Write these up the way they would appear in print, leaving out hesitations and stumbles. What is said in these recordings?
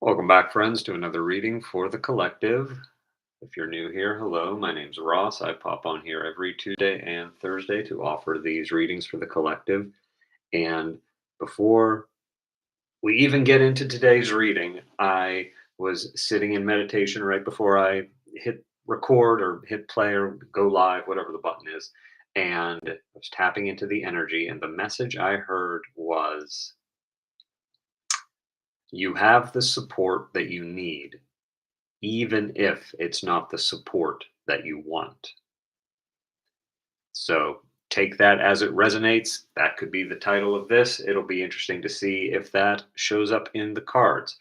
Welcome back, friends, to another reading for the collective. If you're new here, hello, my name's Ross. I pop on here every Tuesday and Thursday to offer these readings for the collective. And before we even get into today's reading, I was sitting in meditation right before I hit record or hit play or go live, whatever the button is. And I was tapping into the energy, and the message I heard was, you have the support that you need, even if it's not the support that you want. So take that as it resonates. That could be the title of this. It'll be interesting to see if that shows up in the cards.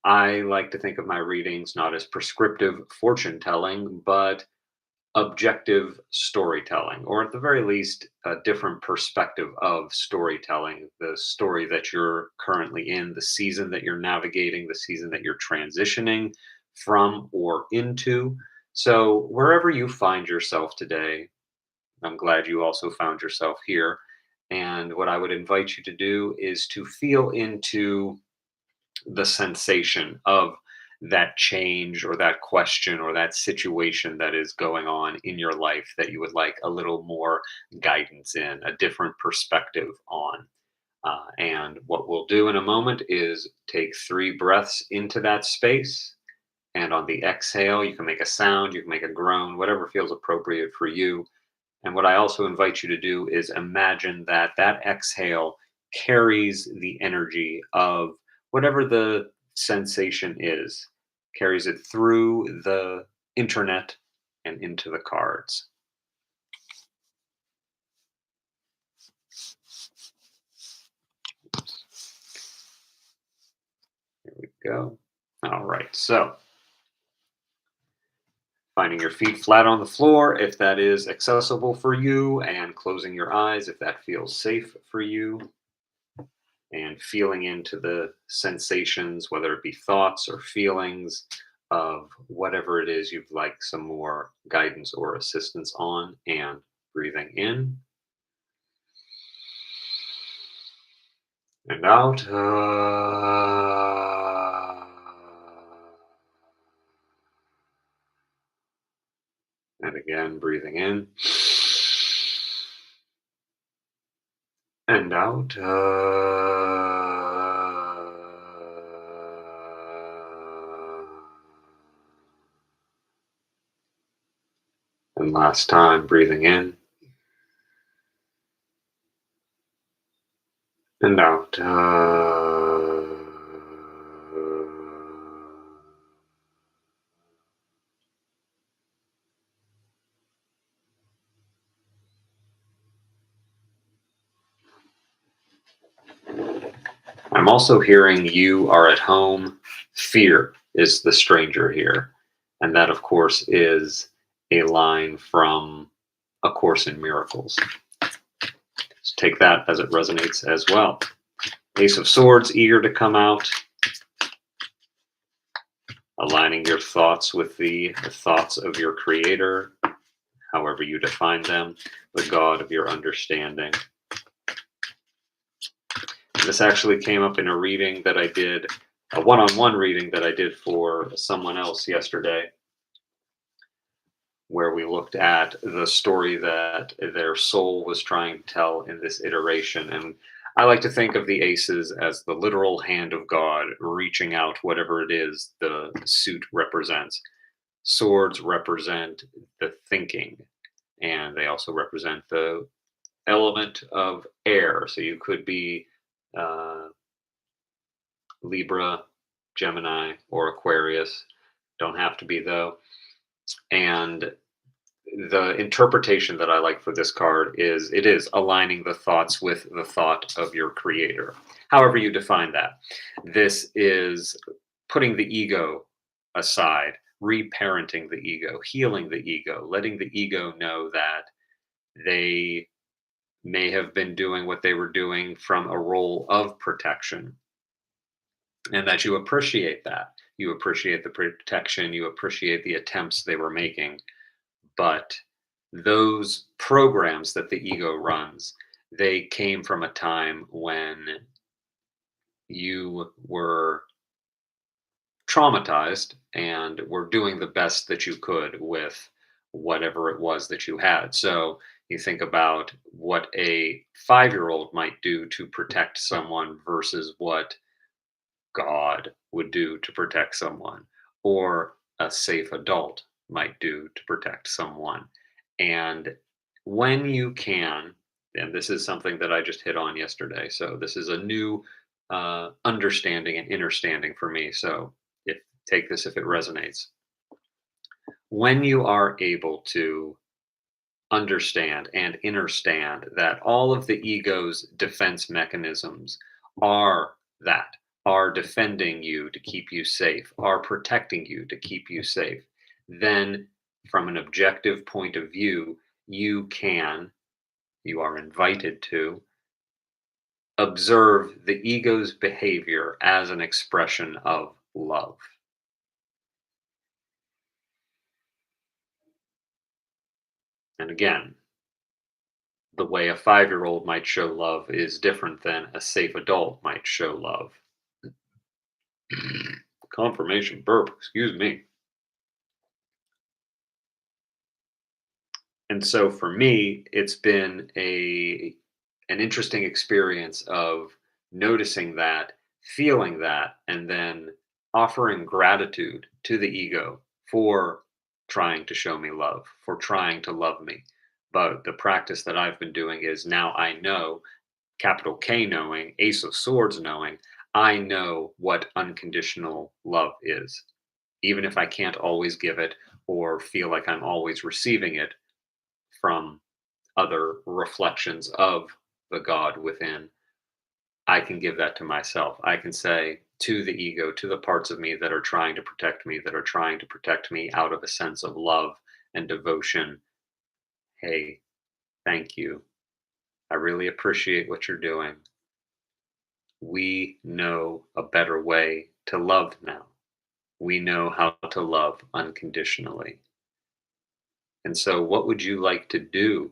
I like to think of my readings not as prescriptive fortune telling, but objective storytelling, or at the very least, a different perspective of storytelling, the story that you're currently in, the season that you're navigating, the season that you're transitioning from or into. So, wherever you find yourself today, I'm glad you also found yourself here. And what I would invite you to do is to feel into the sensation of that change or that question or that situation that is going on in your life that you would like a little more guidance in, a different perspective on. And what we'll do in a moment is take 3 breaths into that space. And on the exhale, you can make a sound, you can make a groan, whatever feels appropriate for you. And what I also invite you to do is imagine that that exhale carries the energy of whatever the sensation is, carries it through the internet and into the cards. Here we go. All right. So finding your feet flat on the floor if that is accessible for you, and closing your eyes if that feels safe for you, and feeling into the sensations, whether it be thoughts or feelings of whatever it is you'd like some more guidance or assistance on, and breathing in and out. And again, breathing in and out. And last time, breathing in and out. I'm also hearing you are at home. Fear is the stranger here. And that, of course, is a line from A Course in Miracles. So take that as it resonates as well. Ace of Swords, eager to come out, aligning your thoughts with the thoughts of your Creator, however you define them, the God of your understanding. This actually came up in a reading that I did, a one-on-one reading that I did for someone else yesterday, where we looked at the story that their soul was trying to tell in this iteration. And I like to think of the aces as the literal hand of God reaching out, whatever it is the suit represents. Swords represent the thinking, and they also represent the element of air. So you could be uh, Libra, Gemini, or Aquarius. Don't have to be, though. And the interpretation that I like for this card is it is aligning the thoughts with the thought of your Creator, however you define that. This is putting the ego aside, reparenting the ego, healing the ego, letting the ego know that they may have been doing what they were doing from a role of protection, and that you appreciate that. You appreciate the protection, you appreciate the attempts they were making, but those programs that the ego runs, they came from a time when you were traumatized and were doing the best that you could with whatever it was that you had. So you think about what a 5-year-old might do to protect someone versus what God would do to protect someone, or a safe adult might do to protect someone. And when you can, and this is something that I just hit on yesterday, so this is a new understanding and understanding for me. So if take this if it resonates. When you are able to understand and understand that all of the ego's defense mechanisms are that are defending you to keep you safe, are protecting you to keep you safe, then from an objective point of view, you are invited to observe the ego's behavior as an expression of love. And again, the way a 5-year-old might show love is different than a safe adult might show love. Confirmation burp, excuse me. And so for me, it's been a an interesting experience of noticing that, feeling that, and then offering gratitude to the ego for trying to show me love, for trying to love me. But the practice that I've been doing is now I know, capital K knowing, Ace of Swords knowing, I know what unconditional love is. Even if I can't always give it or feel like I'm always receiving it from other reflections of the God within, I can give that to myself. I can say to the ego, to the parts of me that are trying to protect me, that are trying to protect me out of a sense of love and devotion, hey, thank you. I really appreciate what you're doing. We know a better way to love now. We know how to love unconditionally. And so, what would you like to do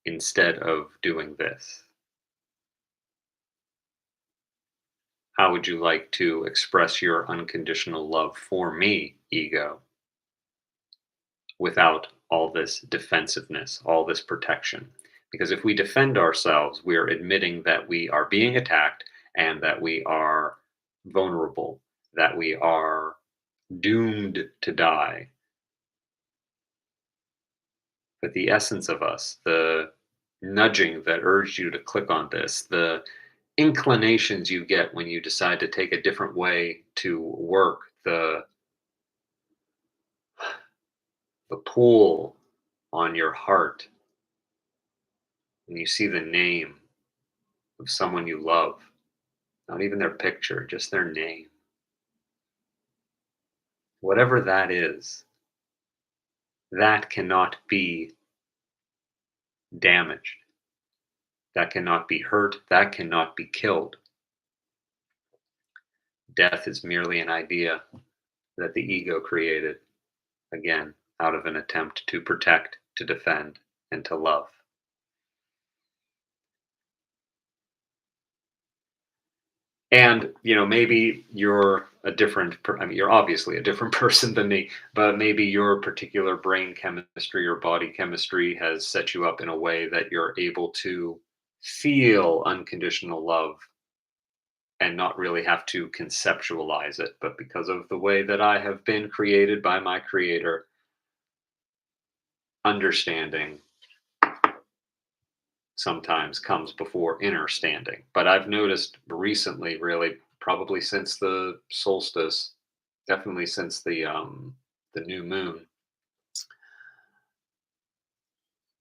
instead of doing this? How would you like to express your unconditional love for me, ego, without all this defensiveness, all this protection? Because if we defend ourselves, we're admitting that we are being attacked and that we are vulnerable, that we are doomed to die. But the essence of us, the nudging that urged you to click on this, the inclinations you get when you decide to take a different way to work, the pull on your heart when you see the name of someone you love, not even their picture, just their name, whatever that is, that cannot be damaged, that cannot be hurt, that cannot be killed. Death is merely an idea that the ego created, again, out of an attempt to protect, to defend, and to love. And, maybe you're a I mean, you're obviously a different person than me, but maybe your particular brain chemistry or body chemistry has set you up in a way that you're able to feel unconditional love and not really have to conceptualize it. But because of the way that I have been created by my creator, understanding sometimes comes before inner standing. But I've noticed recently, really, probably since the solstice, definitely since the new moon,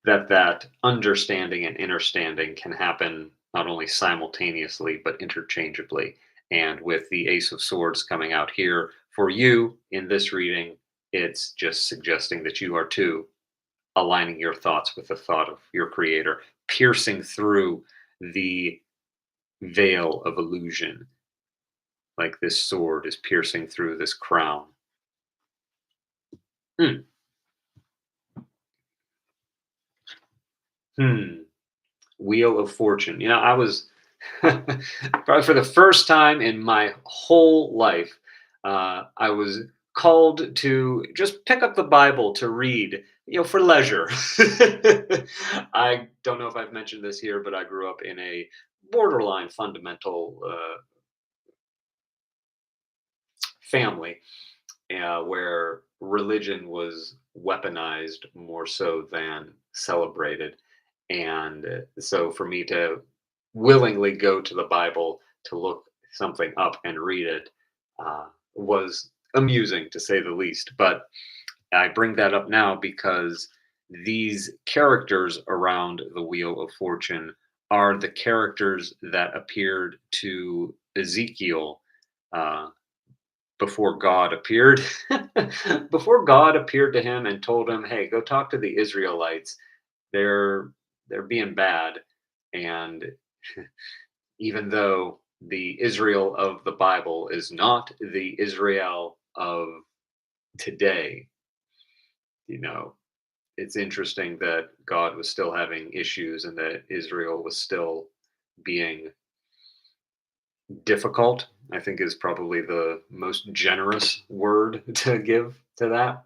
that understanding and inner standing can happen not only simultaneously but interchangeably. And with the Ace of Swords coming out here for you in this reading, it's just suggesting that you are too aligning your thoughts with the thought of your creator, piercing through the veil of illusion, like this sword is piercing through this crown. Hmm. Hmm. Wheel of Fortune. I was Probably for the first time in my whole life, I was called to just pick up the Bible to read, for leisure. I don't know if I've mentioned this here, but I grew up in a borderline fundamental family where religion was weaponized more so than celebrated. And so for me to willingly go to the Bible to look something up and read it was amusing to say the least. But I bring that up now because these characters around the Wheel of Fortune are the characters that appeared to Ezekiel uh, before God appeared. Before God appeared to him and told him, "Hey, go talk to the Israelites. They're they're being bad." And even though the Israel of the Bible is not the Israel of today, you know, it's interesting that God was still having issues and that Israel was still being difficult, I think is probably the most generous word to give to that.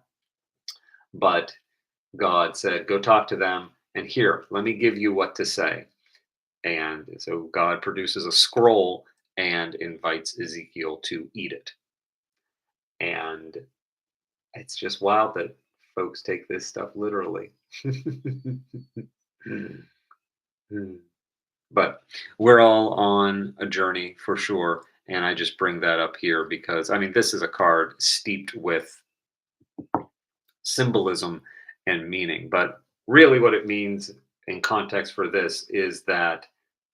But God said, "Go talk to them, and here, let me give you what to say." And so God produces a scroll and invites Ezekiel to eat it. And it's just wild that folks take this stuff literally. But we're all on a journey for sure. And I just bring that up here because, I mean, this is a card steeped with symbolism and meaning. But really, what it means in context for this is that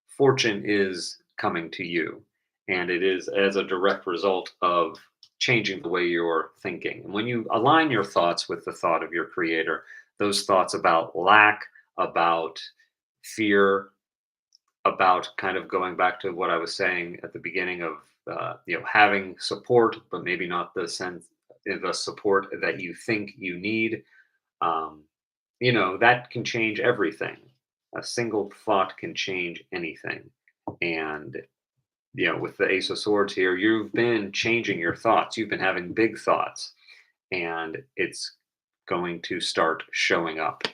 fortune is coming to you, and it is as a direct result of changing the way you're thinking. And when you align your thoughts with the thought of your creator, those thoughts about lack, about fear, about kind of going back to what I was saying at the beginning of having support, but maybe not the support that you think you need. Um, that can change everything. A single thought can change anything. And with the Ace of Swords here, you've been changing your thoughts. You've been having big thoughts, and it's going to start showing up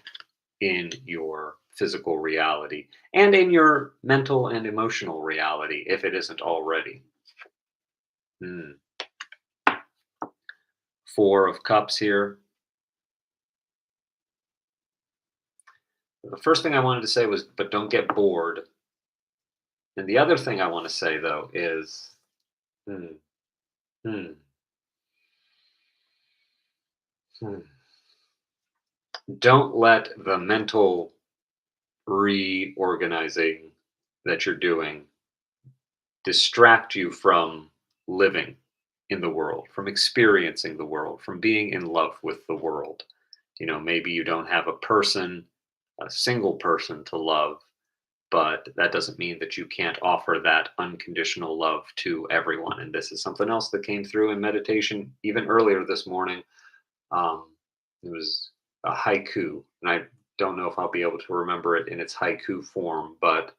in your physical reality and in your mental and emotional reality if it isn't already. Hmm. Four of Cups here. The first thing I wanted to say was, but don't get bored. And the other thing I want to say, though, is hmm, hmm, hmm. Don't let the mental reorganizing that you're doing distract you from living in the world, from experiencing the world, from being in love with the world. Maybe you don't have a person, a single person to love, but that doesn't mean that you can't offer that unconditional love to everyone. And this is something else that came through in meditation even earlier this morning. It was a haiku, and I don't know if I'll be able to remember it in its haiku form, but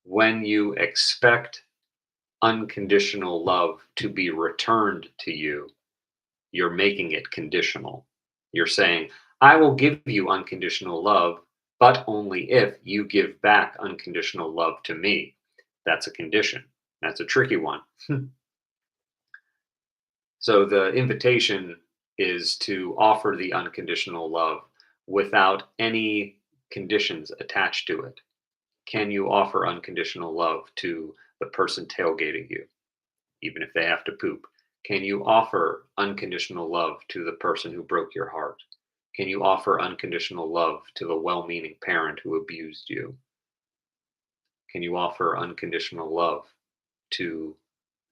when you expect unconditional love to be returned to you, you're making it conditional. You're saying, I will give you unconditional love, but only if you give back unconditional love to me. That's a condition. That's a tricky one. So the invitation is to offer the unconditional love without any conditions attached to it. Can you offer unconditional love to the person tailgating you, even if they have to poop? Can you offer unconditional love to the person who broke your heart? Can you offer unconditional love to the well meaning parent who abused you? Can you offer unconditional love to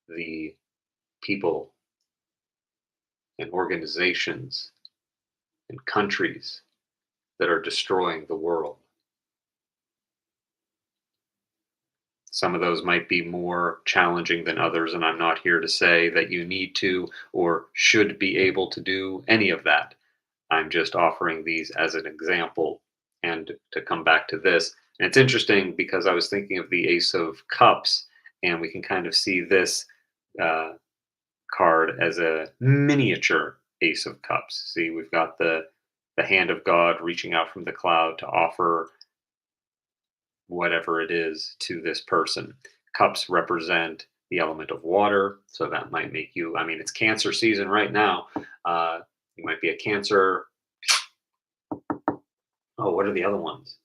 the people and organizations and countries that are destroying the world? Some of those might be more challenging than others, and I'm not here to say that you need to or should be able to do any of that. I'm just offering these as an example. And to come back to this, And it's interesting because I was thinking of the Ace of Cups, and we can kind of see this uh, card as a miniature Ace of Cups. See, we've got the hand of God reaching out from the cloud to offer whatever it is to this person. Cups represent the element of water, so that might make you. I mean, it's Cancer season right now. Uh, you might be a Cancer. Oh, what are the other ones?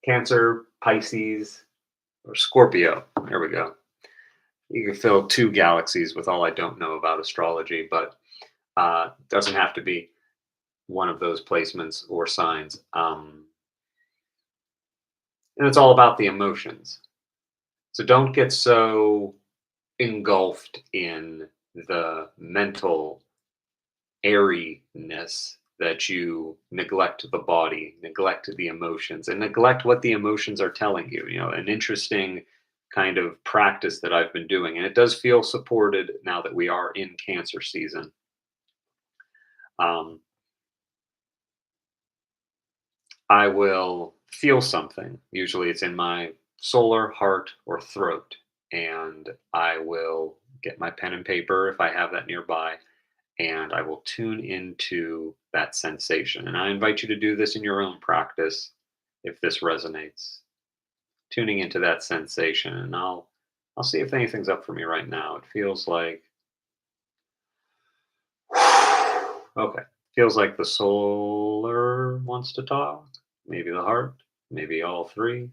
Cancer, Pisces, or Scorpio. There we go. You can fill two galaxies with all I don't know about astrology, but doesn't have to be one of those placements or signs. And it's all about the emotions. So don't get so engulfed in the mental airiness that you neglect the body, neglect the emotions, and neglect what the emotions are telling you. You know, an interesting kind of practice that I've been doing, and it does feel supported now that we are in Cancer season. Um, I will feel something. Usually it's in my solar, heart, or throat. And I will get my pen and paper if I have that nearby, and I will tune into that sensation. And I invite you to do this in your own practice if this resonates. Tuning into that sensation, and I'll see if anything's up for me right now. It feels like okay. Feels like the solar wants to talk, maybe the heart, maybe all three.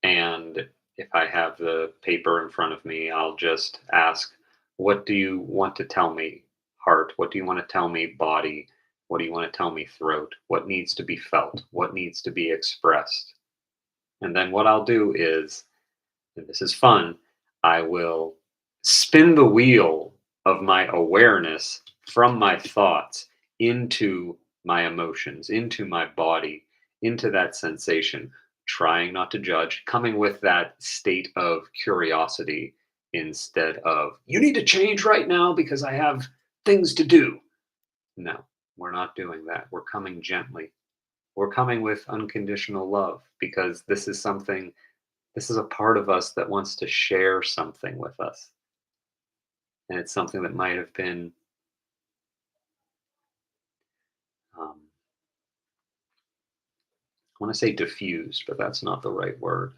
And if I have the paper in front of me, I'll just ask, what do you want to tell me, heart? What do you want to tell me, body? What do you want to tell me, throat? What needs to be felt? What needs to be expressed? And then what I'll do is, and this is fun, I will spin the wheel of my awareness from my thoughts into my emotions, into my body, into that sensation, trying not to judge, coming with that state of curiosity instead of, you need to change right now because I have things to do. No, we're not doing that. We're coming gently. We're coming with unconditional love because this is a part of us that wants to share something with us. And it's something that might have been, um, I want to say diffused, but that's not the right word.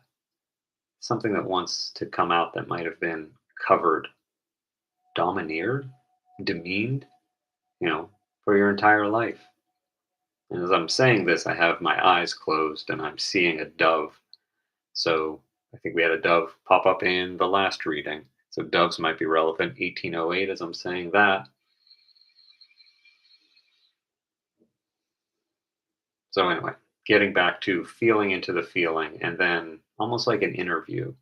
Something that wants to come out that might have been covered, domineered, demeaned, for your entire life. And as I'm saying this, I have my eyes closed and I'm seeing a dove. So I think we had a dove pop up in the last reading. So doves might be relevant 1808 as I'm saying that. So anyway, getting back to feeling into the feeling and then almost like an interview,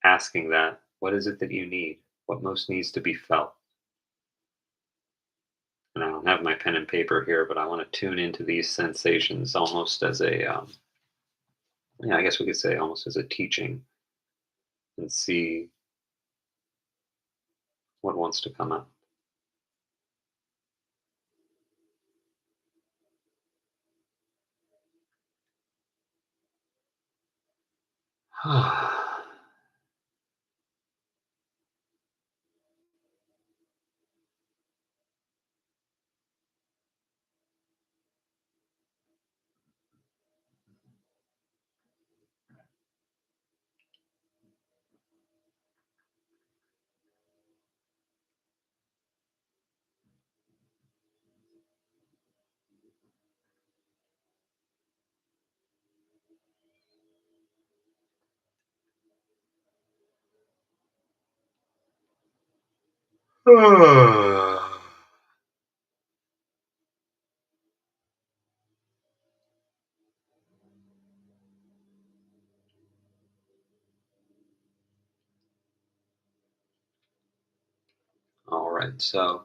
asking that, what is it that you need? What most needs to be felt? And I don't have my pen and paper here, but I want to tune into these sensations almost as a, yeah, I guess we could say almost as a teaching and see what wants to come up. All right, so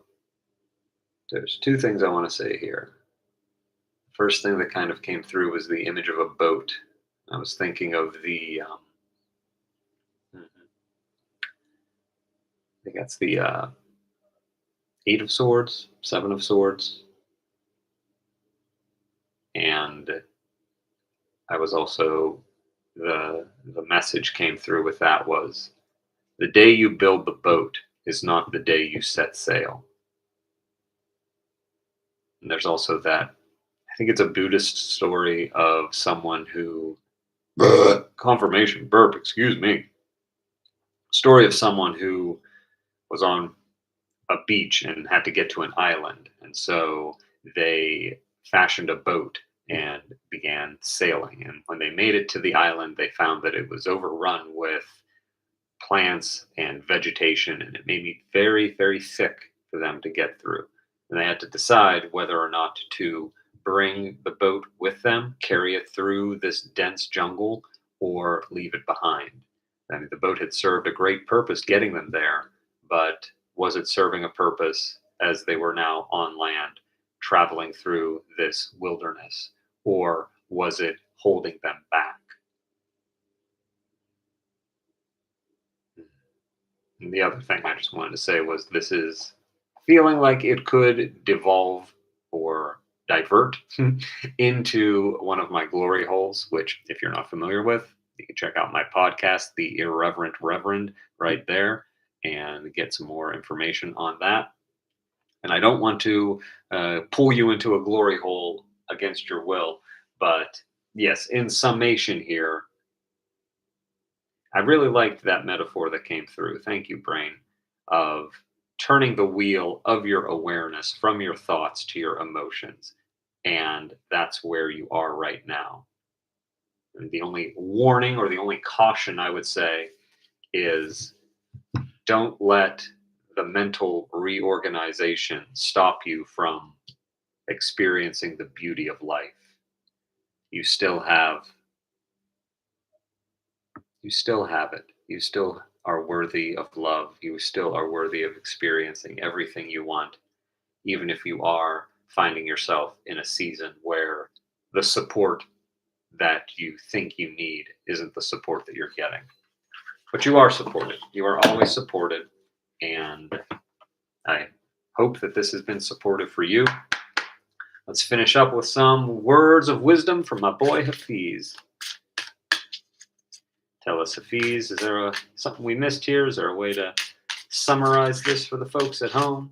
there's two things I want to say here. First thing that kind of came through was the image of a boat. I was thinking of I think that's the Eight of Swords, Seven of Swords, and I was also the message came through with that was the day you build the boat is not the day you set sail. And there's also that I think it's a Buddhist story of someone who confirmation burp, excuse me. Story of someone who was on a beach and had to get to an island. And so they fashioned a boat and began sailing. And when they made it to the island, they found that it was overrun with plants and vegetation, and it made me very, very sick for them to get through. And they had to decide whether or not to bring the boat with them, carry it through this dense jungle, or leave it behind. I mean, the boat had served a great purpose getting them there, but was it serving a purpose as they were now on land, traveling through this wilderness, or was it holding them back? And the other thing I just wanted to say was this is feeling like it could devolve or divert into one of my glory holes, which, if you're not familiar with, you can check out my podcast, The Irreverent Reverend, right there, and get some more information on that. And I don't want to pull you into a glory hole against your will, but yes, in summation here, I really liked that metaphor that came through. Thank you, brain, of turning the wheel of your awareness from your thoughts to your emotions. And that's where you are right now. And the only warning or the only caution I would say is don't let the mental reorganization stop you from experiencing the beauty of life. You still have You still have it. You still are worthy of love. You still are worthy of experiencing everything you want, even if you are finding yourself in a season where the support that you think you need isn't the support that you're getting. But you are supported. You are always supported. And I hope that this has been supportive for you. Let's finish up with some words of wisdom from my boy Hafiz. Tell us, Hafiz, is there something we missed here? Is there a way to summarize this for the folks at home?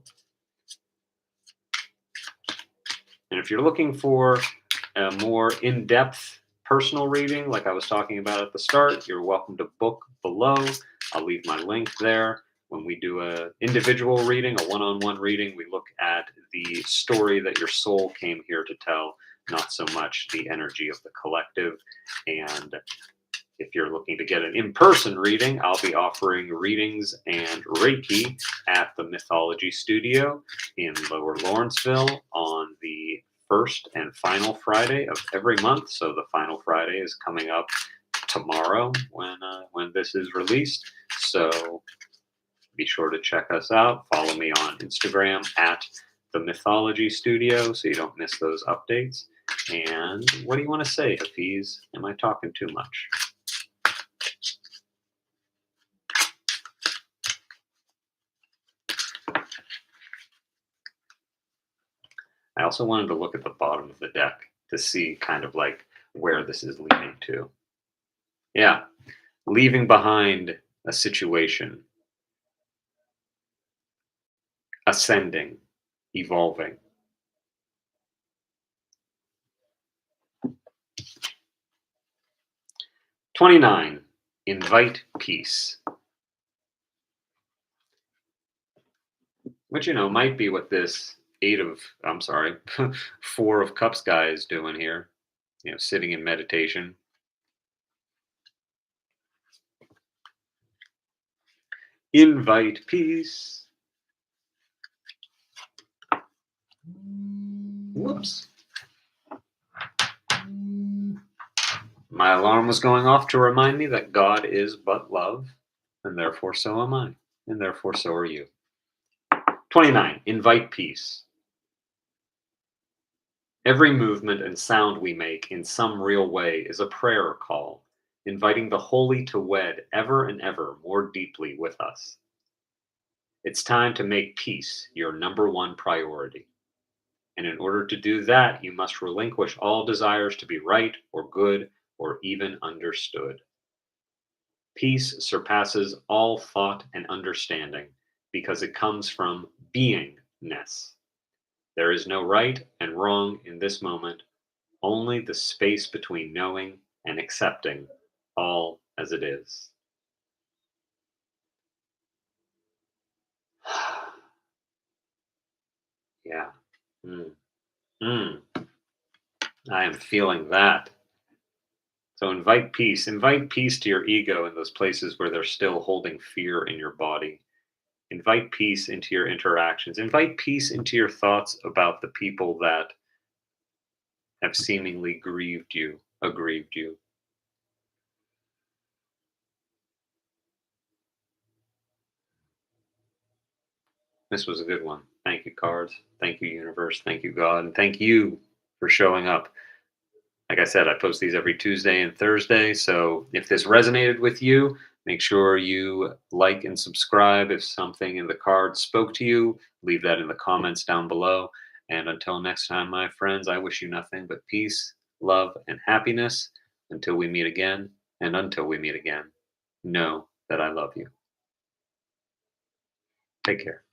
And if you're looking for a more in-depth personal reading, like I was talking about at the start, you're welcome to book below. I'll leave my link there. When we do a individual reading, a one-on-one reading, we look at the story that your soul came here to tell, not so much the energy of the collective. And if you're looking to get an in-person reading, I'll be offering readings and Reiki at the Mythology Studio in Lower Lawrenceville on the first and final Friday of every month. So the final Friday is coming up tomorrow when this is released. So be sure to check us out. Follow me on Instagram at the Mythology Studio so you don't miss those updates. And what do you want to say, Hafiz? Am I talking too much? I also wanted to look at the bottom of the deck to see kind of like where this is leading to. Yeah, leaving behind a situation, ascending, evolving. 29, invite peace. Which, might be what this I'm sorry, 4 of Cups guy is doing here, sitting in meditation. Invite peace. Whoops. My alarm was going off to remind me that God is but love, and therefore so am I, and therefore so are you. 29, invite peace. Every movement and sound we make in some real way is a prayer call, inviting the holy to wed ever and ever more deeply with us. It's time to make peace your number one priority. And in order to do that, you must relinquish all desires to be right or good or even understood. Peace surpasses all thought and understanding because it comes from beingness. There is no right and wrong in this moment, only the space between knowing and accepting all as it is. Yeah. Mm. Mm. I am feeling that. So invite peace. Invite peace to your ego in those places where they're still holding fear in your body. Invite peace into your interactions. Invite peace into your thoughts about the people that have seemingly grieved you, aggrieved you. This was a good one. Thank you, cards. Thank you, universe. Thank you, God. And thank you for showing up. Like I said, I post these every Tuesday and Thursday. So if this resonated with you, make sure you like and subscribe. If something in the cards spoke to you, leave that in the comments down below. And until next time, my friends, I wish you nothing but peace, love, and happiness until we meet again. And until we meet again, know that I love you. Take care.